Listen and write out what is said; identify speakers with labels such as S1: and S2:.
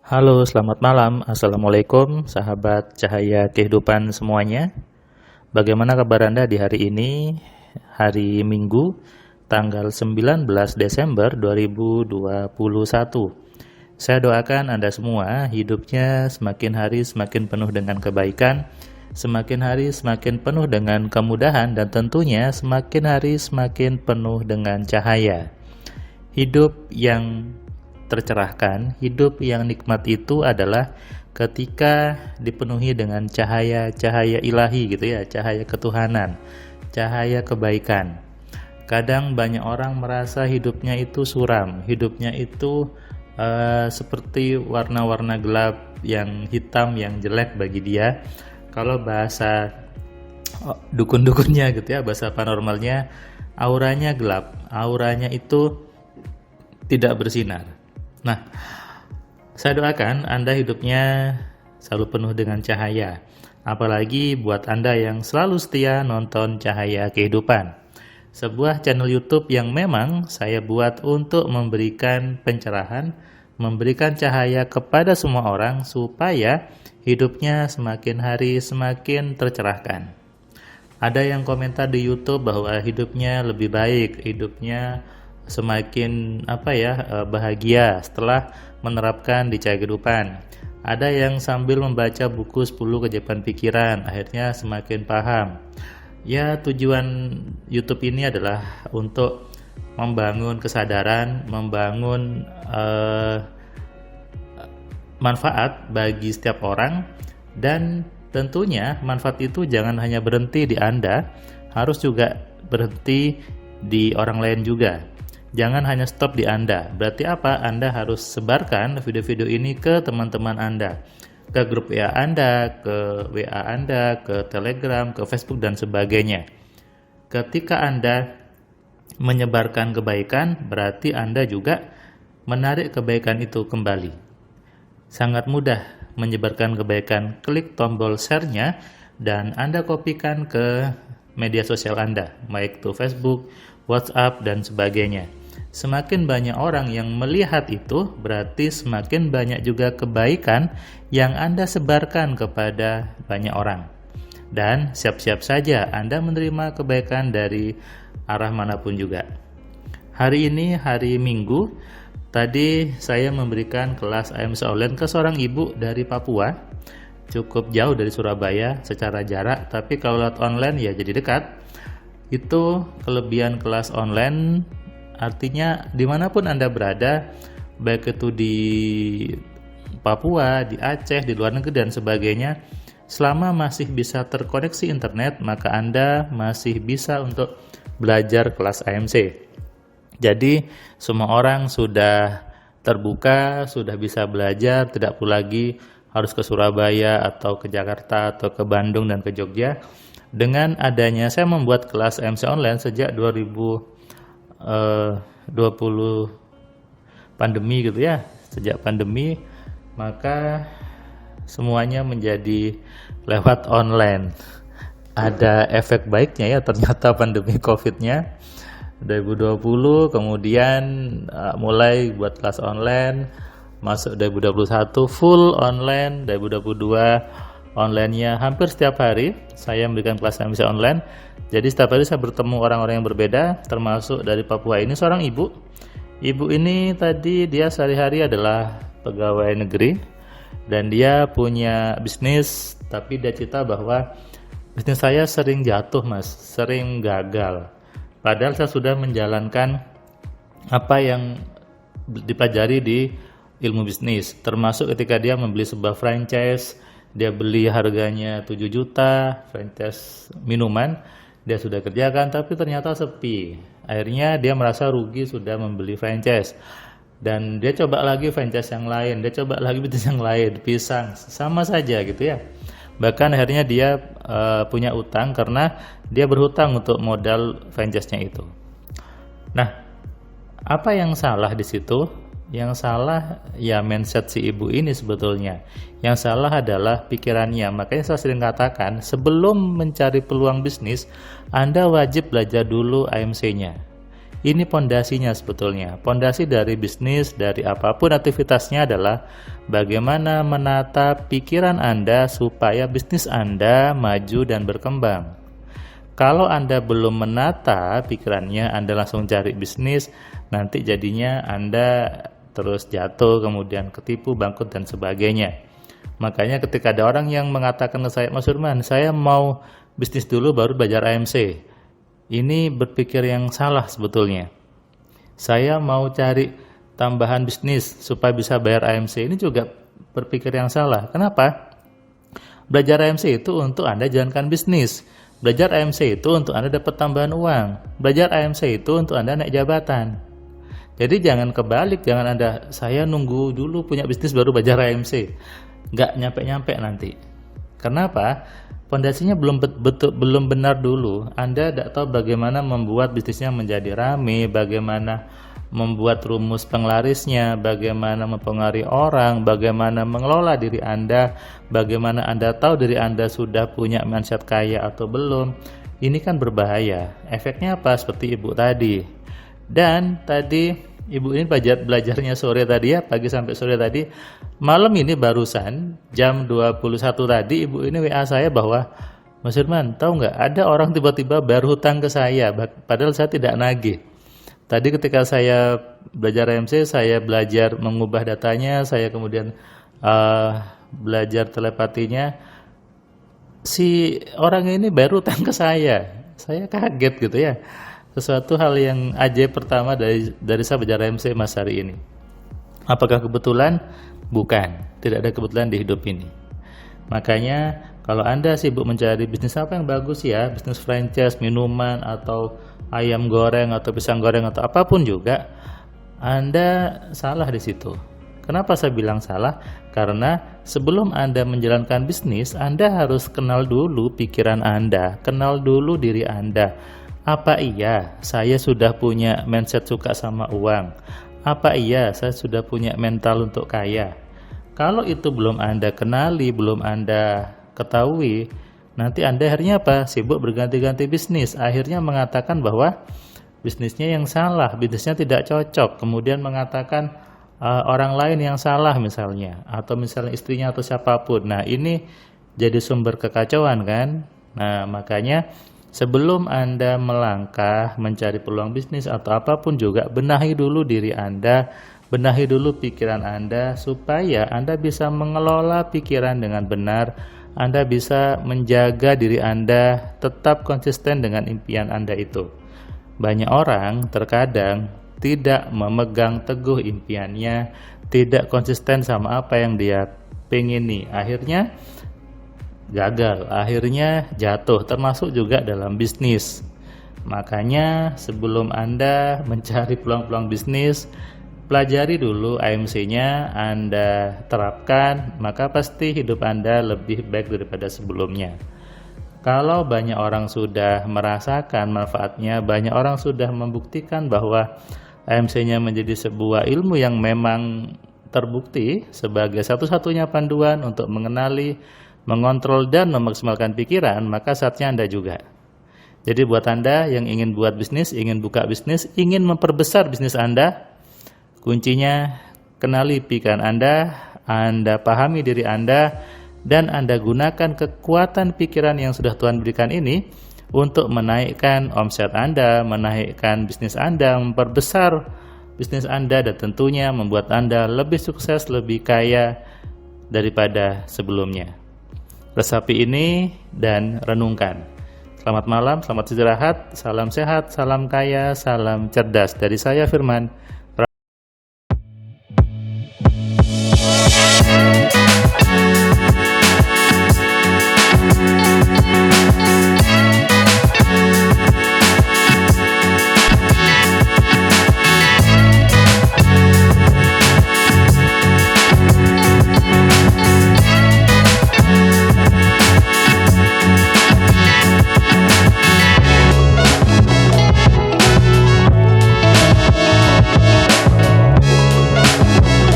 S1: Halo, selamat malam. Assalamualaikum, sahabat cahaya kehidupan semuanya. Bagaimana kabar Anda di hari ini? Hari Minggu, tanggal 19 Desember 2021. Saya doakan Anda semua hidupnya semakin hari semakin penuh dengan kebaikan, semakin hari semakin penuh dengan kemudahan, dan tentunya semakin hari semakin penuh dengan cahaya. Hidup yang tercerahkan, hidup yang nikmat itu adalah ketika dipenuhi dengan cahaya-cahaya ilahi gitu ya, cahaya ketuhanan, cahaya kebaikan. Kadang banyak orang merasa hidupnya itu suram, hidupnya itu seperti warna-warna gelap, yang hitam, yang jelek bagi dia. Kalau bahasa dukun-dukunnya gitu ya, bahasa paranormalnya, auranya gelap, auranya itu tidak bersinar. Nah, saya doakan Anda hidupnya selalu penuh dengan cahaya. Apalagi buat Anda yang selalu setia nonton Cahaya Kehidupan, sebuah channel YouTube yang memang saya buat untuk memberikan pencerahan, memberikan cahaya kepada semua orang supaya hidupnya semakin hari semakin tercerahkan. Ada yang komentar di YouTube bahwa hidupnya lebih baik, hidupnya semakin bahagia setelah menerapkan di Cahaya Kehidupan. Ada yang sambil membaca buku 10 keajaiban pikiran akhirnya semakin paham. Ya, tujuan YouTube ini adalah untuk membangun kesadaran, membangun manfaat bagi setiap orang, dan tentunya manfaat itu jangan hanya berhenti di Anda, harus juga berhenti di orang lain juga. Jangan hanya stop di Anda. Berarti apa? Anda harus sebarkan video-video ini ke teman-teman Anda, ke grup WA Anda, ke WA Anda, ke Telegram, ke Facebook, dan sebagainya. Ketika Anda menyebarkan kebaikan, berarti Anda juga menarik kebaikan itu kembali. Sangat mudah menyebarkan kebaikan. Klik tombol share-nya dan Anda kopikan ke media sosial Anda, baik itu Facebook, WhatsApp, dan sebagainya. Semakin banyak orang yang melihat itu, berarti semakin banyak juga kebaikan yang Anda sebarkan kepada banyak orang. Dan siap-siap saja Anda menerima kebaikan dari arah manapun juga. Hari ini hari Minggu, tadi saya memberikan kelas AMC online ke seorang ibu dari Papua, cukup jauh dari Surabaya secara jarak, tapi kalau lewat online ya jadi dekat. Itu kelebihan kelas online, artinya dimanapun Anda berada, baik itu di Papua, di Aceh, di luar negeri, dan sebagainya, selama masih bisa terkoneksi internet, maka Anda masih bisa untuk belajar kelas AMC. Jadi semua orang sudah terbuka, sudah bisa belajar, tidak perlu lagi harus ke Surabaya atau ke Jakarta atau ke Bandung dan ke Jogja. Dengan adanya saya membuat kelas AMC online sejak 2020 pandemi gitu ya. Sejak pandemi, maka semuanya menjadi lewat online. Ada efek baiknya ya, ternyata pandemi COVID-nya 2020, kemudian mulai buat kelas online, masuk 2021 full online, 2022 online-nya hampir setiap hari saya memberikan kelas AMC online. Jadi setiap hari saya bertemu orang-orang yang berbeda, termasuk dari Papua ini seorang ibu. Ibu ini tadi dia sehari-hari adalah pegawai negeri dan dia punya bisnis, tapi dia cerita bahwa bisnis saya sering jatuh mas, sering gagal. Padahal saya sudah menjalankan apa yang dipelajari di ilmu bisnis, termasuk ketika dia membeli sebuah franchise, dia beli harganya 7 juta, franchise minuman, dia sudah kerjakan tapi ternyata sepi. Akhirnya dia merasa rugi sudah membeli franchise. Dan dia coba lagi franchise yang lain, dia coba lagi bisnis yang lain, pisang, sama saja gitu ya. Bahkan akhirnya dia punya utang karena dia berhutang untuk modal franchise-nya itu. Nah, apa yang salah di situ? Yang salah ya mindset si ibu ini sebetulnya. Yang salah adalah pikirannya. Makanya saya sering katakan, sebelum mencari peluang bisnis, Anda wajib belajar dulu AMC-nya. Ini pondasinya sebetulnya. Pondasi dari bisnis, dari apapun aktivitasnya adalah bagaimana menata pikiran Anda supaya bisnis Anda maju dan berkembang. Kalau Anda belum menata pikirannya, Anda langsung cari bisnis, nanti jadinya Anda terus jatuh, kemudian ketipu, bangkrut, dan sebagainya. Makanya ketika ada orang yang mengatakan ke saya, Mas Firman, saya mau bisnis dulu baru belajar AMC. Ini berpikir yang salah sebetulnya. Saya mau cari tambahan bisnis supaya bisa bayar AMC. Ini juga berpikir yang salah. Kenapa? Belajar AMC itu untuk Anda jalankan bisnis. Belajar AMC itu untuk Anda dapat tambahan uang. Belajar AMC itu untuk Anda naik jabatan. Jadi jangan kebalik, jangan Anda, saya nunggu dulu punya bisnis baru belajar AMC. Nggak nyampe-nyampe nanti. Kenapa? Pondasinya belum benar dulu. Anda tidak tahu bagaimana membuat bisnisnya menjadi rame, bagaimana membuat rumus penglarisnya, bagaimana mempengaruhi orang, bagaimana mengelola diri Anda, bagaimana Anda tahu diri Anda sudah punya mindset kaya atau belum. Ini kan berbahaya. Efeknya apa? Seperti ibu tadi. Dan tadi ibu ini belajarnya sore tadi ya, pagi sampai sore tadi. Malam ini barusan jam 21 tadi ibu ini WA saya bahwa, Mas Firman, tahu nggak ada orang tiba-tiba bayar hutang ke saya, padahal saya tidak nagih. Tadi ketika saya belajar AMC, saya belajar mengubah datanya, saya kemudian belajar telepatinya. Si orang ini bayar hutang ke saya kaget gitu ya. Sesuatu hal yang ajaib pertama dari saya belajar AMC Mas hari ini. Apakah kebetulan? Bukan, tidak ada kebetulan di hidup ini. Makanya kalau Anda sibuk mencari bisnis apa yang bagus ya, bisnis franchise, minuman, atau ayam goreng, atau pisang goreng, atau apapun juga, Anda salah di situ. Kenapa saya bilang salah? Karena sebelum Anda menjalankan bisnis, Anda harus kenal dulu pikiran Anda, kenal dulu diri Anda. Apa iya saya sudah punya mindset suka sama uang? Apa iya saya sudah punya mental untuk kaya? Kalau itu belum Anda kenali, belum Anda ketahui, nanti Anda akhirnya apa? Sibuk berganti-ganti bisnis. Akhirnya mengatakan bahwa bisnisnya yang salah, bisnisnya tidak cocok. Kemudian mengatakan orang lain yang salah misalnya. Atau misalnya istrinya atau siapapun. Nah ini jadi sumber kekacauan kan? Nah makanya sebelum Anda melangkah mencari peluang bisnis atau apapun juga, benahi dulu diri Anda, benahi dulu pikiran Anda supaya Anda bisa mengelola pikiran dengan benar, Anda bisa menjaga diri Anda tetap konsisten dengan impian Anda itu. Banyak orang terkadang tidak memegang teguh impiannya, tidak konsisten sama apa yang dia pengini. Akhirnya gagal, akhirnya jatuh, termasuk juga dalam bisnis. Makanya sebelum Anda mencari peluang-peluang bisnis, pelajari dulu AMC-nya, Anda terapkan, maka pasti hidup Anda lebih baik daripada sebelumnya. Kalau banyak orang sudah merasakan manfaatnya, banyak orang sudah membuktikan bahwa AMC-nya menjadi sebuah ilmu yang memang terbukti sebagai satu-satunya panduan untuk mengenali, mengontrol dan memaksimalkan pikiran, maka saatnya Anda juga. Jadi buat Anda yang ingin buat bisnis, ingin buka bisnis, ingin memperbesar bisnis Anda, kuncinya kenali pikiran Anda pahami diri Anda, dan Anda gunakan kekuatan pikiran yang sudah Tuhan berikan ini untuk menaikkan omset Anda, menaikkan bisnis Anda, memperbesar bisnis Anda, dan tentunya membuat Anda lebih sukses, lebih kaya daripada sebelumnya. Resapi ini dan renungkan. Selamat malam, selamat istirahat, salam sehat, salam kaya, salam cerdas. Dari saya Firman,